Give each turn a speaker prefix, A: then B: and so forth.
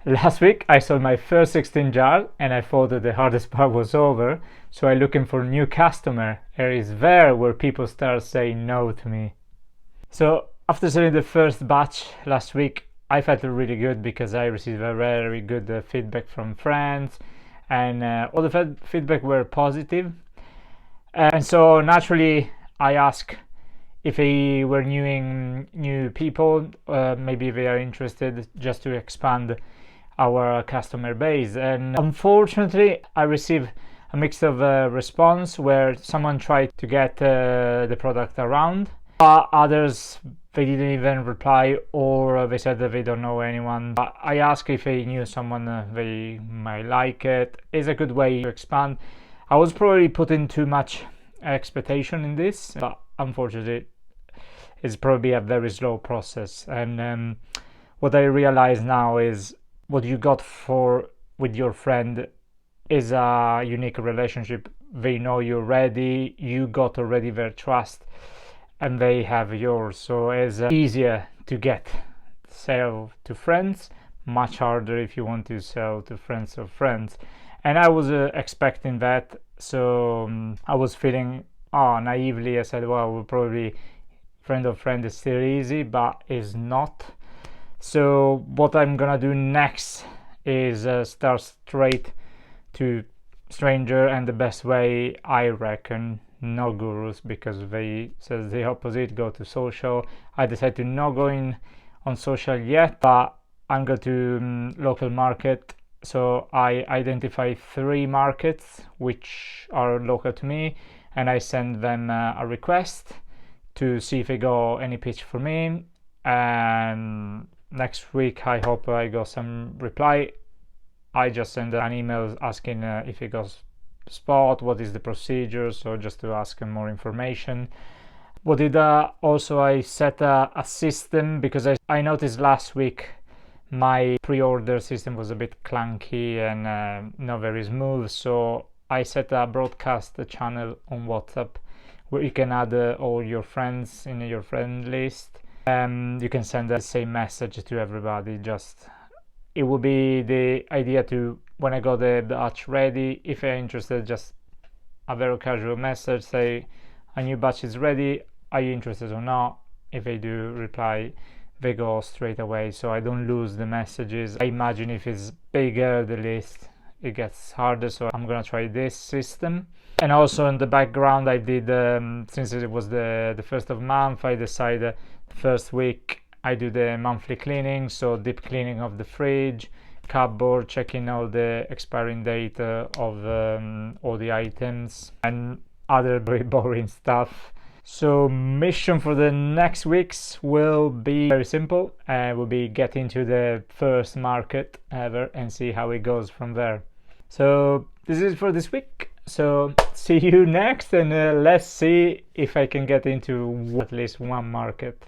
A: Last week I sold my first 16 jars and I thought that the hardest part was over, so I'm looking for a new customer. It is there where people start saying no to me. So after selling the first batch last week, I felt really good because I received a very good feedback from friends, and all the feedback were positive. And so naturally I asked if they were new people, maybe they are interested just to expand our customer base. And unfortunately I received a mix of response where someone tried to get the product around, others they didn't even reply, or they said that they don't know anyone. I asked if they knew someone they might like it. It's a good way to expand. I was probably putting too much expectation in this, but unfortunately it's probably a very slow process. And what I realize now is what you got with your friend is a unique relationship. They know you're ready, you got already their trust, and they have yours. So it's easier to sell to friends, much harder if you want to sell to friends of friends. And I was expecting that, so I was feeling naively. I said, well, probably friend of friend is still easy, but it's not. So what I'm gonna do next is start straight to stranger, and the best way I reckon, no gurus, because they says the opposite, go to social. I decided to not going on social yet, but I'm going to local market. So I identify 3 markets which are local to me, and I send them a request to see if they got any pitch for me. And next week I hope I got some reply. I just send an email asking if it got spot, what is the procedure, so just to ask more information. What did also I set a system, because I noticed last week my pre-order system was a bit clunky and not very smooth, so I set a broadcast channel on WhatsApp where you can add all your friends in your friend list. You can send the same message to everybody. It will be the idea to, when I got the batch ready, if you're interested, just a very casual message, say a new batch is ready, are you interested or not? If they do reply, they go straight away, so I don't lose the messages. I imagine if it's bigger the list, it gets harder, so I'm gonna try this system. And also in the background I did, since it was the first of month, I decided first week I do the monthly cleaning, so deep cleaning of the fridge, cupboard, checking all the expiring date of all the items, and other very boring stuff. So mission for the next weeks will be very simple, and will be get into the first market ever and see how it goes from there. So this is for this week, so see you next, and let's see if I can get into at least one market.